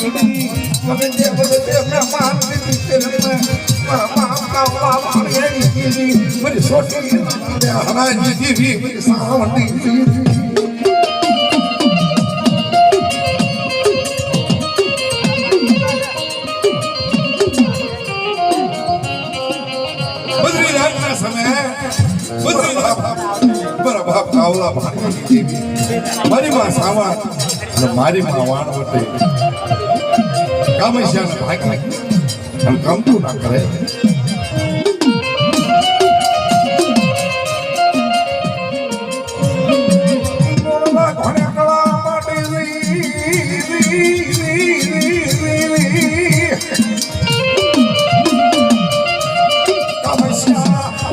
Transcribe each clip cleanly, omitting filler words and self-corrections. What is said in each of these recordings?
માંગડી મને જે બધે મેં માંગડી તેરે મારા કાવલા મારી દીવી મારી સોટી હરાજી દીવી મારી સાવણી દીવી બરા બાપ કાવલા ભાણી મારી માં સાવા અને મારી માં વાણવટે કામેશ્યાને ભાગી અને ગમતું ના કરે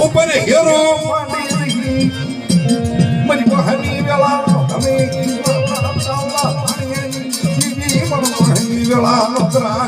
ઉપર હેરો મારી બહાની વેલા તમે બહાની વેલા નોકરા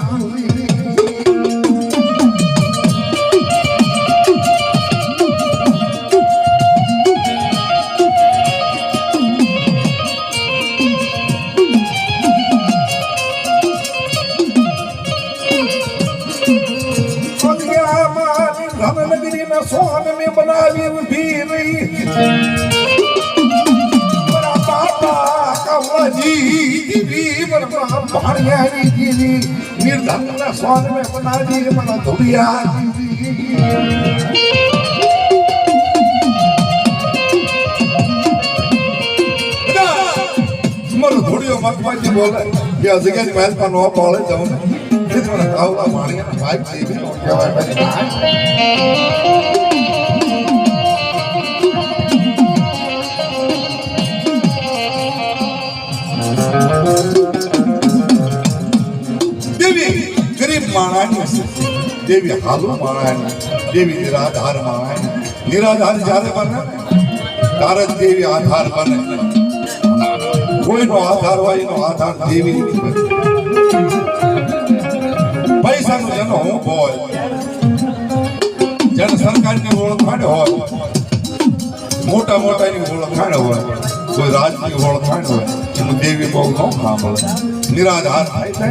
सोन में बनावी भी रही बड़ा बाबा कवजी भी बड़ा भाड़ियारी जी निर्धन सोन में बनावी बड़ा धुरिया मर धुरियो मतवाजी बोले ये अजगन महल पर नो पाले जाऊं इतना कावला भाड़िया भाई जी भी कहेवाय मेरी देवी गरीब माणानी देवी हालू माणानी देवी निराधार माणानी निराधार जारे बने तारक देवी आधार बने कोई नो आधार वाई नो आधार देवी पैसा नो जनो हूँ बोल जन सरकार की ओळखाण होय मोटा मोटा ની ઓળખાણ હોય કોઈ રાજની ઓળખાણ હોય એનું દેવી બહુ ન સાંભળે નિરાધાર થાય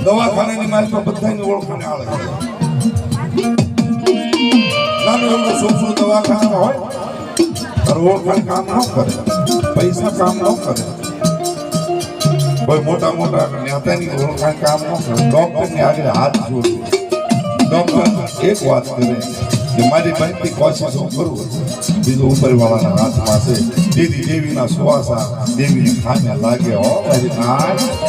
દવાખાનાની માલમાં બધાની ઓળખાણ આવે નાનું એવું સૂક્ષ્મ દવાખાના હોય તારું ઓળખાણ કામ ન કરે પૈસા કામ ન કરે કોઈ મોટા મોટા નેતાની ઓળખાણ કામ ન કરે ડોક્ટરની આગળ હાથ જોડે ડોક્ટર એક વાત કરે કે મારી બનતી કોશિશ હું કરું બીજું ઉપરવાળાના હાથમાં છે દીદી દેવીના સુવાસા દેવીની ખાને લાગે હો મારી નાય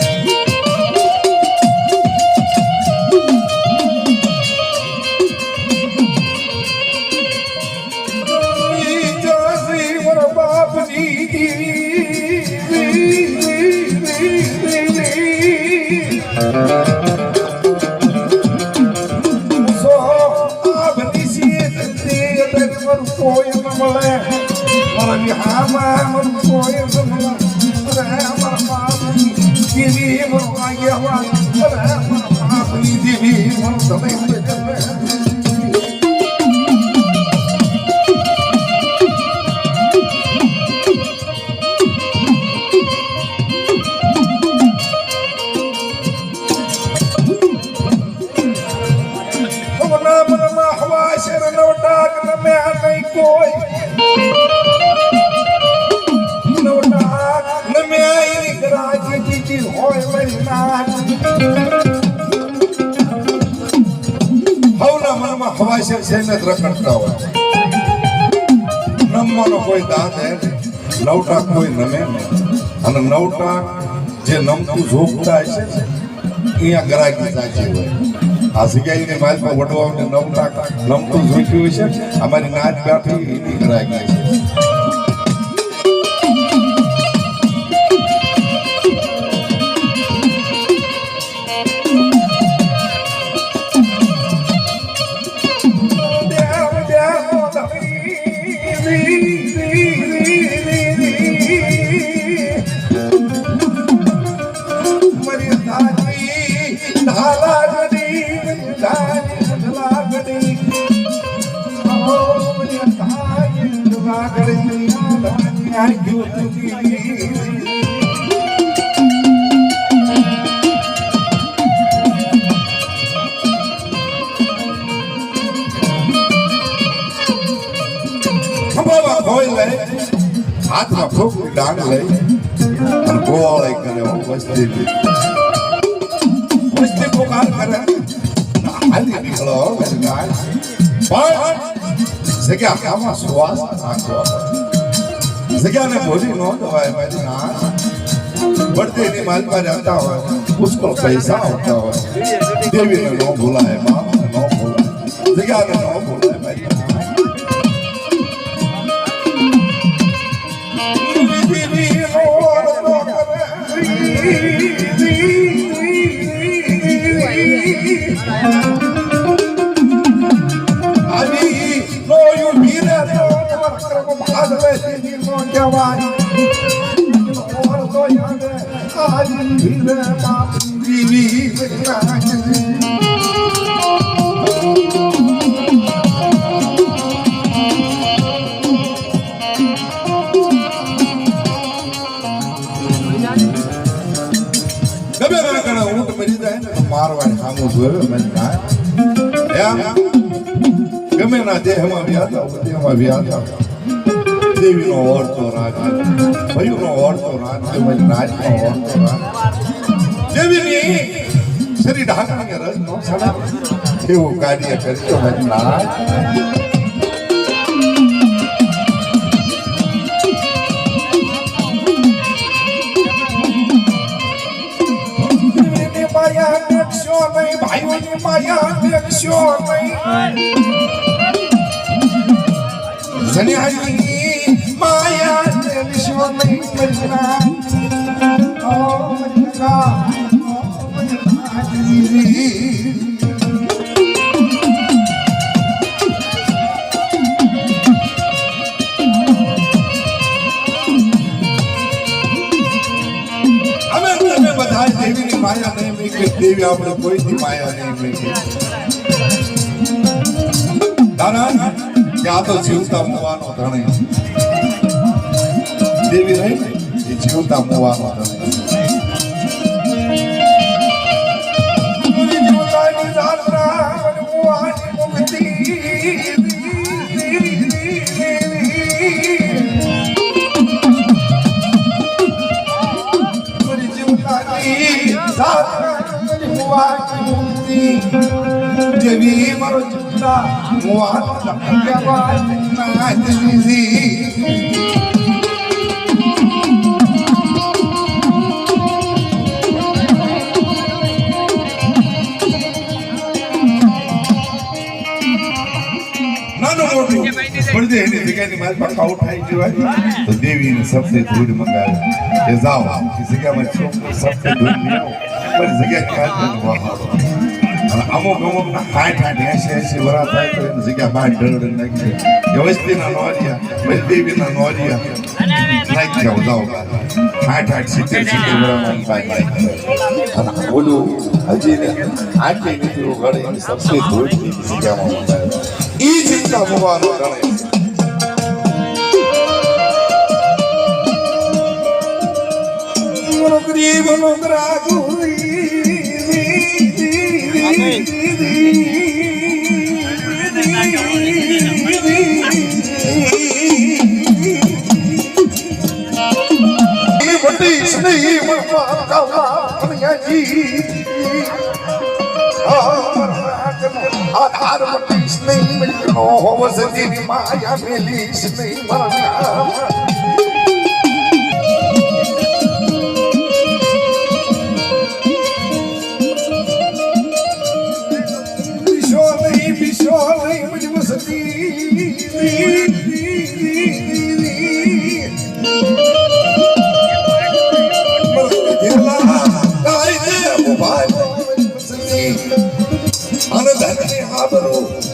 હવા શેને રખડતા હોય નમવાનો કોઈ દાંત હે નવટા કોઈ નમે અને નવટા જે નમતું ઝોપતા છે અહીંયા ગરાકી સાચી હોય આ સિગાઈની માલમાં વડવાને નવટા નમતું ઝોપ્યું છે અમારી નાચ ગાંઠી એની ગરાકી છે હાથમાં ફૂકની ડાંગ લઈ અને ગોળે કરે વસ્તી પુકાર કરે હાલી નીકળો ગાય પણ જગ્યા આમાં શ્વાસ નાખો જગ્યાને ભૂલી ન દવાય મારી ના બળદેવની માલમાં રહેતા હોય પુષ્કળ પૈસા આવતા હોય દેવીને ન ભૂલાય બાપને ન ભૂલાય જગ્યાને ન ભૂલાય મારી ગમે ના દેહમાં વ્યાતા દેવીનો ઓળતો રાજ ભયુનો ઓળતો રાજ રાજનો ઓળતો રાજ દેવીની શરીર ઢાંકણી રસ નો સડા એવું કાર્ય કરતો નાજ માયા દેખશો નહીં ભાઈઓની માયા દેખશો નહીં જન્યાની માયા દેખશો નહીં મજના ઓ મજના દેવીની માયા નહીં મૂકી દેવી આપણે કોઈની માયા નહીં મૂકી દાદા ત્યાં તો જીવતા મોવાનો ધણે દેવી રહી ને એ જીવતા મોવાનો ધણે જીવતાની જાત્રા મોવાની મુક્તિ દેવી મારો ચિંતા એની જગ્યાની મારી પાસે આઉટ થઈ જવાય તો દેવીને સબસે ધૂળ મંગાવે એ જાઓ એ જગ્યામાં સબસે ધૂળ લઈ આવો પણ જગ્યા અમુક હાઠ 80 વરા થાય તો એની જગ્યા બહાર ઢળ નાખી દે વસ્તીના નોરિયા પછી દેવીના નોરિયા નાખી જાઓ જાઓ 60 વરામાં અને બોલું હજી આટલી નીકળું ઘડે એની સબસે ધૂળની જગ્યામાં મંગાવે એ ચિંતા હોવાનું ગણે ગરીબ નોકરા આધાર મટીશ નહીં મિલનો હોવ સજીની માયા મેલીશ નહીં મારા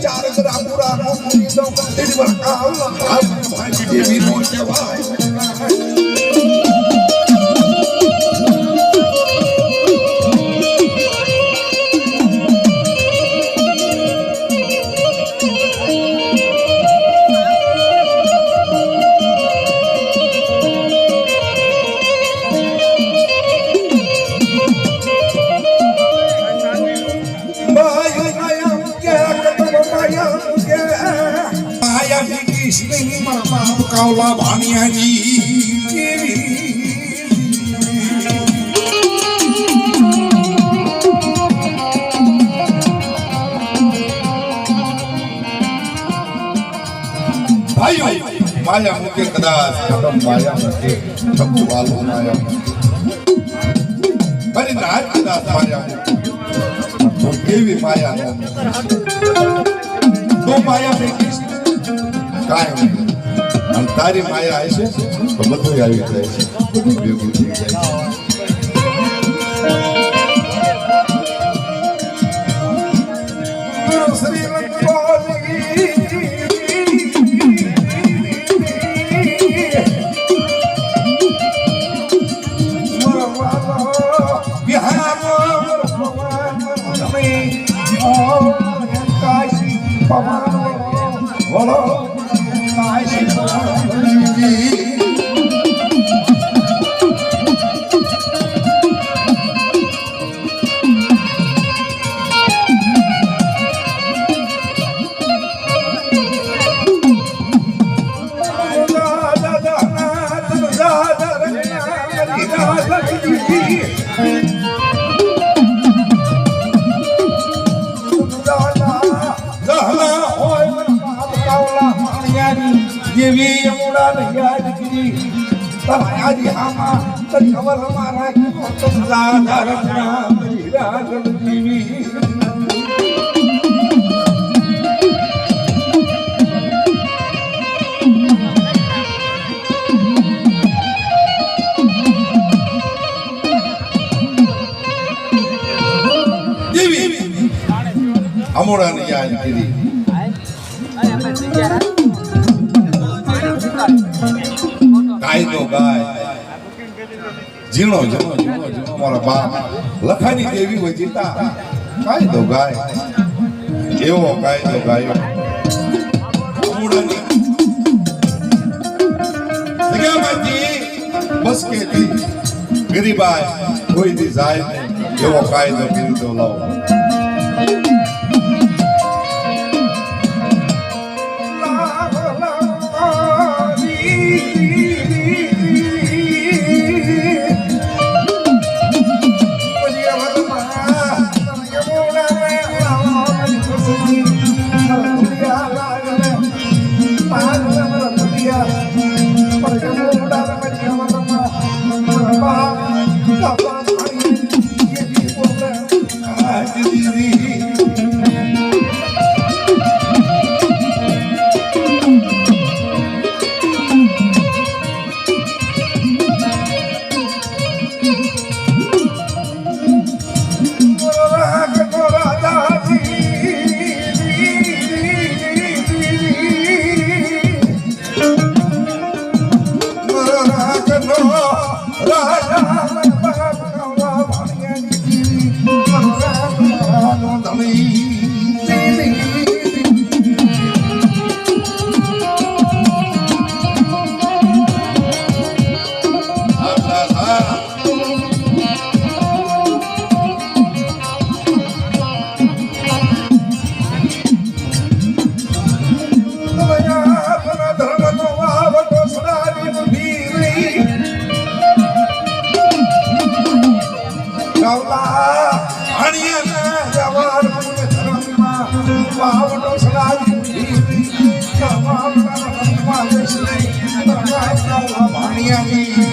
ચાર ગરા પૂરા નો કરી દો તેની પર કાવલા ભાઈ દેવી નો કહેવાય કાવલા ભાણિયાજી માયા મૂકે કદાચ ખતમ માયા મૂકે સબુ વાલો માયા મારી નાચ કદાચ માયા મૂકે તો કેવી માયા ન તો માયા મૂકીશ કાંઈ નહીં અને તારી માયા હશે તો બધું આવી જાય છે બધું ભેગું થઈ જાય છે દેવી યમુના યાદ કરી તમારી આમાં ખબર અમારા તો રાધા રમણા મારી રાગલ દેવી અમોડાને યાદ કરી કાયદો ગાય ઝીણો ઝીણો ઝીણો ઝીણો મારા બાપ લખાની દેવી હોય જીતા કાયદો ગાય એવો કાયદો ગાયો અમોડાની જગ્યામાંથી બસ કેતી ગરીબાઈ કોઈ દી જાય નહીં એવો કાયદો કરી દો લાવો ભાણિયા